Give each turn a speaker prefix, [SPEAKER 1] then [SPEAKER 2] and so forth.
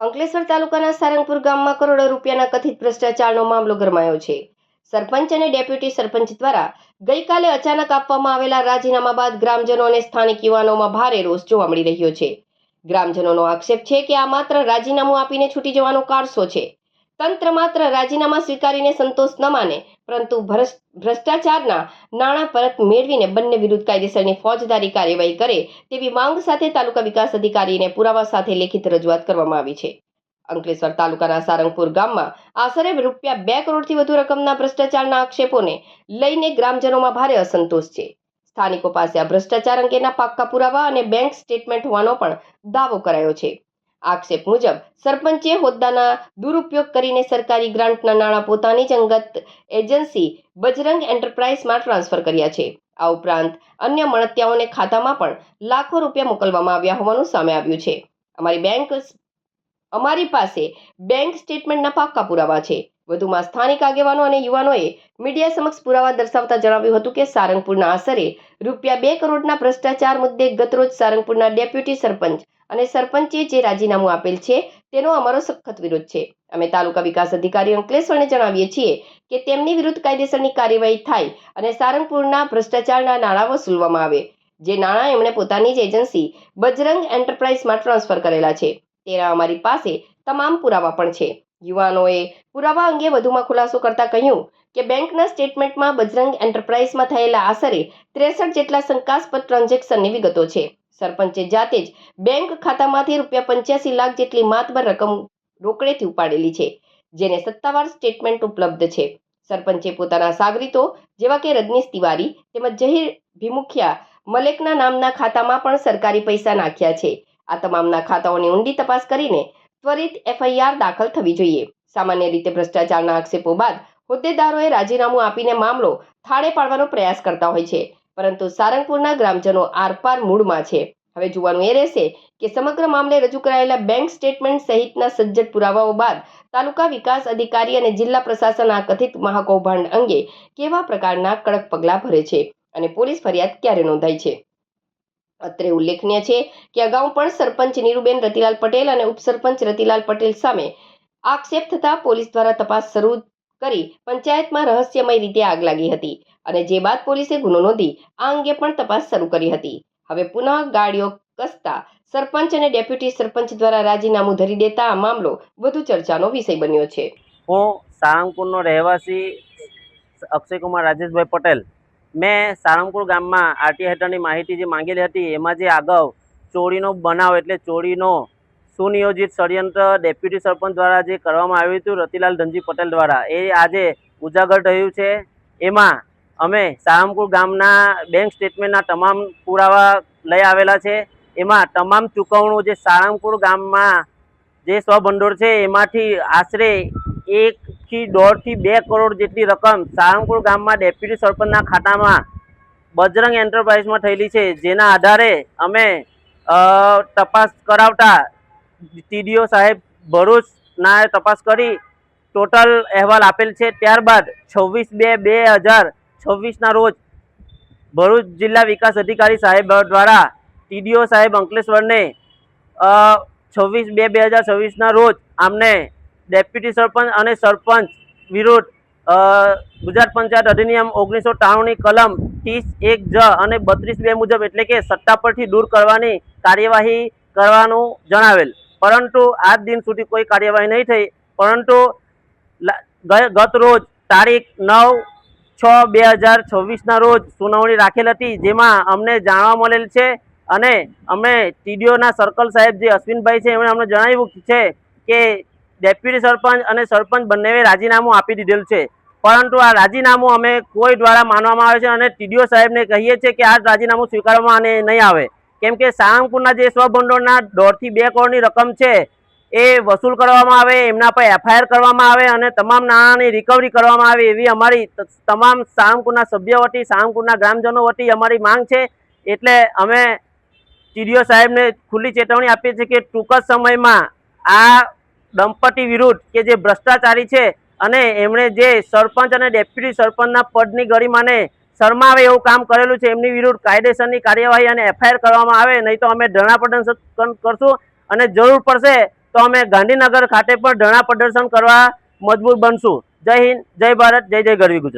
[SPEAKER 1] અંકલેશ્વર તાલુકાના સારંગપુર ગામમાં કરોડો રૂપિયાના કથિત ભ્રષ્ટાચારનો મામલો ગરમાયો છે। સરપંચ અને ડેપ્યુટી સરપંચ દ્વારા ગઈકાલે અચાનક આપવામાં આવેલા રાજીનામા બાદ ગ્રામજનો અને સ્થાનિક યુવાનોમાં ભારે રોષ જોવા મળી રહ્યો છે। ગ્રામજનોનો આક્ષેપ છે કે આ માત્ર રાજીનામું આપીને છૂટી જવાનો કારસો છે। તંત્ર માત્ર રાજીનામા સ્વીકારીને સંતોષ ન માને, પરંતુ ભ્રષ્ટાચારના નાણાં પરત મેળવીને બંને વિરુદ્ધ કાયદેસરની ફોજદારી કાર્યવાહી કરે તેવી માંગ સાથે તાલુકા વિકાસ અધિકારીને પુરાવા સાથે લેખિત રજૂઆત કરવામાં આવી છે। અંકલેશ્વર તાલુકાના સારંગપુર ગામમાં આશરે ₹2 કરોડથી વધુ રકમના ભ્રષ્ટાચારના આક્ષેપોને લઈને ગ્રામજનોમાં ભારે અસંતોષ છે। સ્થાનિકો પાસે આ ભ્રષ્ટાચાર અંગેના પાક્કા પુરાવા અને બેંક સ્ટેટમેન્ટ હોવાનો પણ દાવો કરાયો છે। આક્ષેપ મુજબ સરપંચે હોદ્દાના દુરુપયોગ કરીને સરકારી ગ્રાન્ટના નાણાં પોતાની જ અંગત એજન્સી બજરંગ એન્ટરપ્રાઇઝમાં ટ્રાન્સફર કર્યા છે। આ ઉપરાંત અન્ય મળતિયાઓને ખાતામાં પણ લાખો રૂપિયા મોકલવામાં આવ્યા હોવાનું સામે આવ્યું છે। અમારી પાસે બેંક સ્ટેટમેન્ટના પાક્કા પુરાવા છે। વધુમાં સ્થાનિક આગેવાનો અને યુવાનોએ મીડિયા સમક્ષ પુરાવા દર્શાવતા જણાવ્યું હતું કે સારંગપુરના આશરે ₹2 કરોડના ભ્રષ્ટાચાર મુદ્દે ગતરોજ સારંગપુરના ડેપ્યુટી સરપંચ અને સરપંચે જે રાજીનામું આપેલ છે તેનો અમારો સખત વિરોધ છે। અમે તાલુકા વિકાસ અધિકારી અંકલેશ્વરને જણાવીએ છીએ કે તેમની વિરુદ્ધ કાયદેસરની કાર્યવાહી થાય અને સારંગપુરના ભ્રષ્ટાચારના નાણાં વસૂલવામાં આવે। જે નાણાં એમણે પોતાની જ એજન્સી બજરંગ એન્ટરપ્રાઇઝમાં ટ્રાન્સફર કરેલા છે તેના અમારી પાસે તમામ પુરાવા પણ છે। યુવાનોએ પુરાવા અંગે વધુમાં ખુલાસો કરતા કહ્યું કે બેંકના સ્ટેટમેન્ટમાં બજરંગ એન્ટરપ્રાઇઝમાં થયેલા આશરે 63 જેટલા શંકાસ્પદ ટ્રાન્ઝેક્શનની વિગતો છે। સરપંચે જાતે જ બેંક ખાતામાંથી ₹85 લાખ જેટલી માતબર રકમ રોકડેથી ઉપાડેલી છે, જેને સત્તાવાર સ્ટેટમેન્ટ ઉપલબ્ધ છે। સરપંચે પોતાના સાગરીતો જેવા કે રજનીશ તિવારી તેમજ જહીર ભીમુખિયા મલેકના નામના ખાતામાં પણ સરકારી પૈસા નાખ્યા છે। આ તમામના ખાતાઓની ઊંડી તપાસ કરીને ત્વરિત FIR દાખલ થવી જોઈએ। સામાન્ય રીતે ભ્રષ્ટાચારના આક્ષેપો બાદ હોદ્દેદારોએ રાજીનામું આપીને મામલો થાળે પાડવાનો પ્રયાસ કરતા હોય છે, પરંતુ સારંગપુરના ગ્રામજનો આરપાર મૂળમાં છે। હવે જોવાનું એ રહેશે કે સમગ્ર મામલે રજૂ કરાયેલા બેંક સ્ટેટમેન્ટ સહિતના સજ્જડ પુરાવાઓ બાદ તાલુકા વિકાસ અધિકારી અને જિલ્લા પ્રશાસન આ કથિત મહાકૌભાંડ અંગે કેવા પ્રકારના કડક પગલાં ભરે છે અને પોલીસ ફરિયાદ ક્યારે નોંધાઈ છે। અત્રે ઉલ્લેખનીય છે કે અગાઉ પણ સરપંચ નીરુબેન રતિલાલ પટેલ અને ઉપસરપંચ રતિલાલ પટેલ સામે આક્ષેપ થતા પોલીસ દ્વારા તપાસ શરૂ કરી પંચાયતમાં રહસ્યમય રીતે આગ લાગી હતી અને જે બાદ પોલીસે ગુનો નોંધી આ અંગે પણ તપાસ શરૂ કરી હતી। હવે પુનઃ ગાડીઓ કસતા સરપંચ અને ડેપ્યુટી સરપંચ દ્વારા રાજીનામું ધરી દેતા આ મામલો વધુ ચર્ચાનો વિષય બન્યો છે।
[SPEAKER 2] હું સારંગપુરનો રહેવાસી અક્ષયકુમાર રાજેશભાઈ પટેલ। મેં સારંગપુર ગામમાં આરટી હેઠળની માહિતી જે માંગેલી હતી એમાં જે અગાઉ ચોરીનો બનાવ એટલે ચોરીનો સુનિયોજિત ષડયંત્ર ડેપ્યુટી સરપંચ દ્વારા જે કરવામાં આવ્યું હતું રતિલાલ ધનજી પટેલ દ્વારા, એ આજે ઉજાગર થયું છે। એમાં અમે સારંગપુર ગામના બેંક સ્ટેટમેન્ટના તમામ પુરાવા લઈ આવેલા છે। એમાં તમામ ચૂકવણું જે સારંગપુર ગામમાં જે સ્વભંડોળ છે એમાંથી આશરે 1 થી 1.5 થી 2 કરોડ જેટલી રકમ સારંગપુર ગામમાં ડેપ્યુટી સરપંચના ખાતામાં બજરંગ એન્ટરપ્રાઇઝમાં થયેલી છે। જેના આધારે અમે તપાસ કરાવતા TDO સાહેબ ભરૂચના તપાસ કરી ટોટલ અહેવાલ આપેલ છે। ત્યારબાદ 26/2/2026ના રોજ ભરૂચ જિલ્લા વિકાસ અધિકારી સાહેબ દ્વારા TDO સાહેબ અંકલેશ્વરને 26/2/2026ના રોજ આમને ડેપ્યુટી સરપંચ અને સરપંચ વિરુદ્ધ ગુજરાત પંચાયત અધિનિયમ 1993ની કલમ 30(1) અને 32(2) મુજબ એટલે કે સત્તા પરથી દૂર કરવાની કાર્યવાહી કરવાનું જણાવેલ, પરંતુ આજ દિન સુધી કોઈ કાર્યવાહી નહીં થઈ। પરંતુ ગત રોજ તારીખ 9/6/2026ના રોજ સુનાવણી રાખેલ હતી, જેમાં અમને જાણવા મળેલ છે અને અમે TDOના સર્કલ સાહેબ જે અશ્વિનભાઈ છે એમણે અમને જણાવ્યું છે કે ડેપ્યુટી સરપંચ અને સરપંચ બંનેએ રાજીનામું આપી દીધેલ છે, પરંતુ આ રાજીનામું અમે કોઈ દ્વારા માનવામાં આવે છે અને TDO સાહેબને કહીએ છીએ કે આ રાજીનામું સ્વીકારવામાં નહીં આવે, કેમ કે સારંગપુરના જે સ્વભંડોળના 1.5 થી 2 કરોડની રકમ છે એ વસૂલ કરવામાં આવે, એમના પર FIR કરવામાં આવે અને તમામ નાણાંની રિકવરી કરવામાં આવે એવી અમારી તમામ સારંગપુરના સભ્યો વતી, સારંગપુરના ગ્રામજનો વતી અમારી માંગ છે। એટલે અમે TDO સાહેબને ખુલ્લી ચેતવણી આપીએ છીએ કે ટૂંક જ સમયમાં આ દંપતી વિરુદ્ધ કે જે ભ્રષ્ટાચારી છે અને એમણે જે સરપંચ અને ડેપ્યુટી સરપંચના પદની ગરિમાને શરમાવે એવું કામ કરેલું છે એમની વિરુદ્ધ કાયદેસરની કાર્યવાહી અને FIR કરવામાં આવે, નહીં તો અમે ધરણા પ્રદર્શન કરશું અને જરૂર પડશે તો અમે ગાંધીનગર ખાતે પણ ધરણા પ્રદર્શન કરવા મજબૂર બનશું. જય હિન્દ, જય ભારત, જય જય ગરવી ગુજરાત.